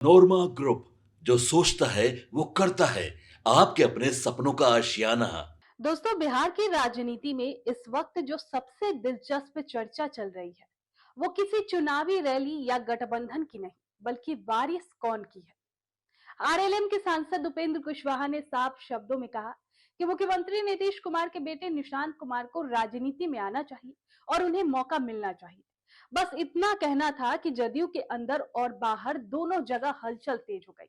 नोरमा group, जो सोचता है वो करता है। आपके अपने सपनों का आशियाना। दोस्तों, बिहार की राजनीति में इस वक्त जो सबसे दिलचस्प चर्चा चल रही है वो किसी चुनावी रैली या गठबंधन की नहीं बल्कि वारिस कौन की है। आरएलएम के सांसद उपेंद्र कुशवाहा ने साफ शब्दों में कहा कि मुख्यमंत्री नीतीश कुमार के बेटे निशांत कुमार को राजनीति में आना चाहिए और उन्हें मौका मिलना चाहिए। बस इतना कहना था कि जदयू के अंदर और बाहर दोनों जगह हलचल तेज हो गई।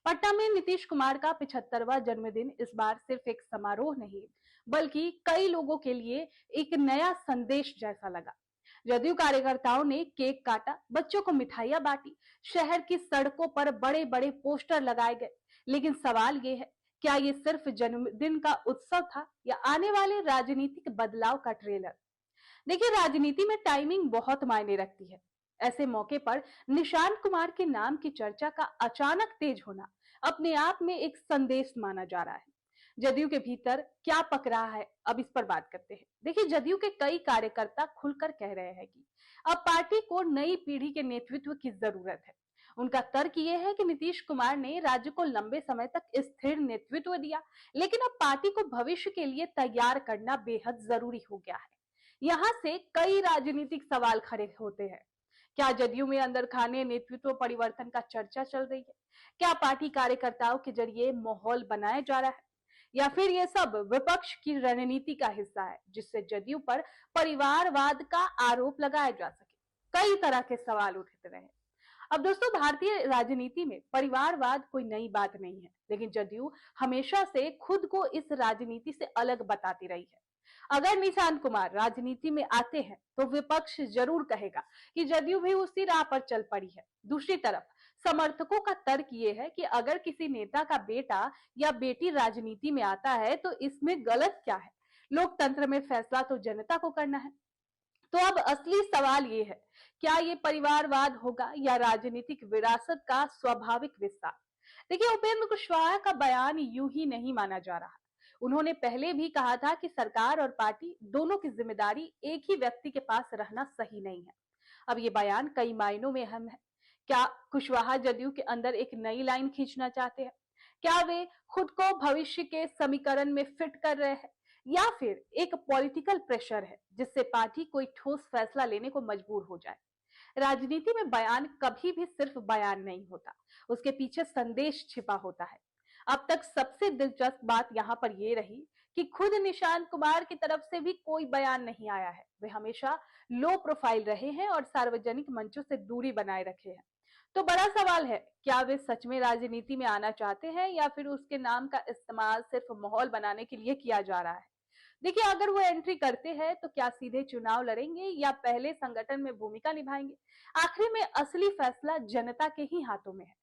पटना में नीतीश कुमार का 75वां जन्मदिन इस बार सिर्फ एक समारोह नहीं बल्कि कई लोगों के लिए एक नया संदेश जैसा लगा। जदयू कार्यकर्ताओं ने केक काटा, बच्चों को मिठाइयां बांटी, शहर की सड़कों पर बड़े बड़े पोस्टर लगाए गए। लेकिन सवाल ये है, क्या ये सिर्फ जन्मदिन का उत्सव था या आने वाले राजनीतिक बदलाव का ट्रेलर? देखिए, राजनीति में टाइमिंग बहुत मायने रखती है। ऐसे मौके पर निशांत कुमार के नाम की चर्चा का अचानक तेज होना अपने आप में एक संदेश माना जा रहा है। जदयू के भीतर क्या पक रहा है, अब इस पर बात करते हैं। देखिए, जदयू के कई कार्यकर्ता खुलकर कह रहे हैं कि अब पार्टी को नई पीढ़ी के नेतृत्व की जरूरत है। उनका तर्क ये है कि नीतीश कुमार ने राज्य को लंबे समय तक स्थिर नेतृत्व दिया, लेकिन अब पार्टी को भविष्य के लिए तैयार करना बेहद जरूरी हो गया है। यहाँ से कई राजनीतिक सवाल खड़े होते हैं। क्या जदयू में अंदर खाने नेतृत्व परिवर्तन का चर्चा चल रही है? क्या पार्टी कार्यकर्ताओं के जरिए माहौल बनाया जा रहा है, या फिर ये सब विपक्ष की रणनीति का हिस्सा है जिससे जदयू पर परिवारवाद का आरोप लगाया जा सके? कई तरह के सवाल उठते रहे। अब दोस्तों, भारतीय राजनीति में परिवारवाद कोई नई बात नहीं है, लेकिन जदयू हमेशा से खुद को इस राजनीति से अलग बताती रही है। अगर निशांत कुमार राजनीति में आते हैं तो विपक्ष जरूर कहेगा कि जदयू भी उसी राह पर चल पड़ी है। दूसरी तरफ समर्थकों का तर्क ये है कि अगर किसी नेता का बेटा या बेटी राजनीति में आता है तो इसमें गलत क्या है? लोकतंत्र में फैसला तो जनता को करना है। तो अब असली सवाल ये है, क्या ये परिवारवाद होगा या राजनीतिक विरासत का स्वाभाविक विस्तार? देखिए, उपेंद्र कुशवाहा का बयान यूं ही नहीं माना जा रहा। उन्होंने पहले भी कहा था कि सरकार और पार्टी दोनों की जिम्मेदारी एक ही व्यक्ति के पास रहना सही नहीं है। अब ये बयान कई मायनों में अहम है। क्या कुशवाहा जदयू के अंदर एक नई लाइन खींचना चाहते हैं? क्या वे खुद को भविष्य के समीकरण में फिट कर रहे हैं, या फिर एक पॉलिटिकल प्रेशर है जिससे पार्टी कोई ठोस फैसला लेने को मजबूर हो जाए? राजनीति में बयान कभी भी सिर्फ बयान नहीं होता, उसके पीछे संदेश छिपा होता है। अब तक सबसे दिलचस्प बात यहाँ पर यह रही कि खुद निशांत कुमार की तरफ से भी कोई बयान नहीं आया है। वे हमेशा लो प्रोफाइल रहे हैं और सार्वजनिक मंचों से दूरी बनाए रखे हैं। तो बड़ा सवाल है, क्या वे सच में राजनीति में आना चाहते हैं या फिर उसके नाम का इस्तेमाल सिर्फ माहौल बनाने के लिए किया जा रहा है? देखिए, अगर वो एंट्री करते हैं तो क्या सीधे चुनाव लड़ेंगे या पहले संगठन में भूमिका निभाएंगे? आखिर में असली फैसला जनता के ही हाथों में है।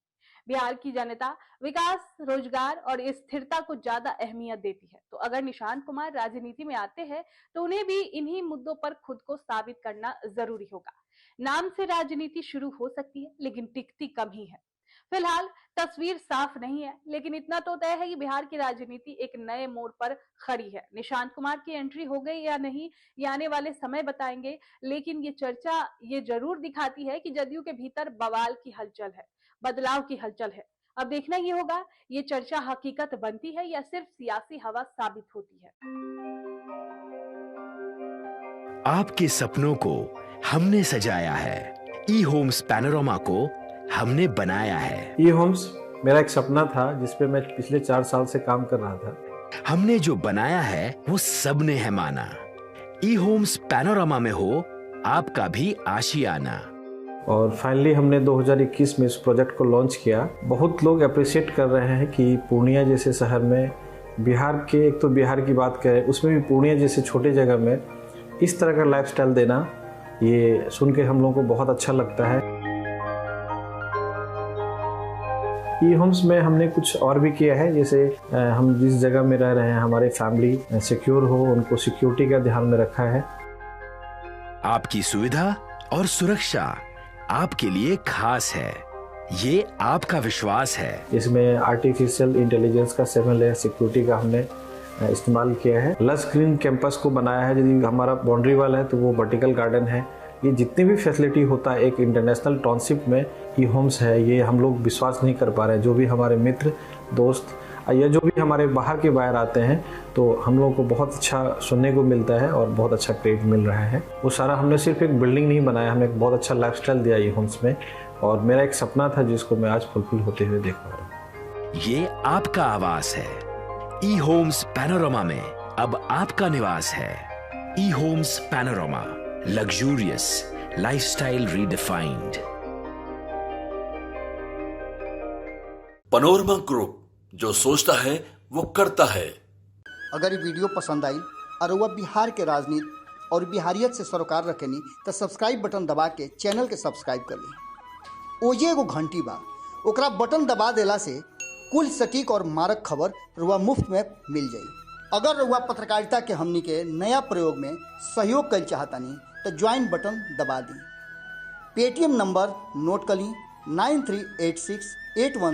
बिहार की जनता विकास, रोजगार और स्थिरता को ज्यादा अहमियत देती है। तो अगर निशांत कुमार राजनीति में आते हैं तो उन्हें भी इन्हीं मुद्दों पर खुद को साबित करना जरूरी होगा। नाम से राजनीति शुरू हो सकती है लेकिन टिकती कम ही है। फिलहाल तस्वीर साफ नहीं है, लेकिन इतना तो तय है कि बिहार की राजनीति एक नए मोड़ पर खड़ी है। निशांत कुमार की एंट्री हो गई या नहीं, ये आने वाले समय बताएंगे। लेकिन ये चर्चा ये जरूर दिखाती है कि जदयू के भीतर बवाल की हलचल है, बदलाव की हलचल है। अब देखना ये होगा, ये चर्चा हकीकत बनती है या सिर्फ सियासी हवा साबित होती है। आपके सपनों को हमने सजाया है। ई होम्स पैनोरामा को हमने बनाया है। ई होम्स मेरा एक सपना था जिस पे मैं पिछले 4 साल से काम कर रहा था। हमने जो बनाया है वो सबने है माना। ई होम्स पैनोरामा में हो आपका भी आशियाना। और फाइनली हमने 2021 में इस प्रोजेक्ट को लॉन्च किया। बहुत लोग अप्रिशिएट कर रहे हैं कि पूर्णिया जैसे शहर में, बिहार के, एक तो बिहार की बात करें उसमें भी पूर्णिया जैसे छोटे जगह में इस तरह का लाइफस्टाइल देना, ये सुन के हम लोगों को बहुत अच्छा लगता है। ई होम्स में हमने कुछ और भी किया है, जैसे हम जिस जगह में रह रहे हैं हमारे फैमिली सिक्योर हो, उनको सिक्योरिटी का ध्यान में रखा है। आपकी सुविधा और सुरक्षा आपके लिए खास है, ये आपका विश्वास है। इसमें आर्टिफिशियल इंटेलिजेंस का 7 लेयर सिक्योरिटी का हमने इस्तेमाल किया है। लस ग्रीन कैंपस को बनाया है। यदि हमारा बाउंड्री वाल है तो वो वर्टिकल गार्डन है, ये जितनी भी फैसिलिटी होता है एक इंटरनेशनल टाउनशिप में ई होम्स है, ये हम लोग विश्वास नहीं कर पा रहे हैं। जो भी हमारे मित्र दोस्त या जो भी हमारे बाहर आते हैं तो हम लोगों को बहुत अच्छा सुनने को मिलता है और बहुत अच्छा क्रेडिट मिल रहा है। वो सारा हमने सिर्फ एक बिल्डिंग नहीं बनाया, हमें एक बहुत अच्छा लाइफस्टाइल दिया ई होम्स में, और मेरा एक सपना था जिसको मैं आज फुलफिल होते हुए देख पा रहा हूँ। ये आपका आवास है। ई होम्स पैनोरामा में अब आपका निवास है। E homes panorama, luxurious lifestyle redefined. Panorama group, जो सोचता है वो करता है। अगर ये वीडियो पसंद आई और वह बिहार के राजनीति और बिहारियत से सरोकार रखेनी तो सब्सक्राइब बटन दबा के चैनल के सब्सक्राइब कर ली। ओजे एगो घंटी बा, ओकरा बटन दबा देला से कुल सटीक और मारक खबर रुआ मुफ्त में मिल जाई। अगर रुआ पत्रकारिता के हमनी के नया प्रयोग में सहयोग कर चाहतानी तो ज्वाइन बटन दबा दी। पेटीएम नंबर नोट कर ली 938681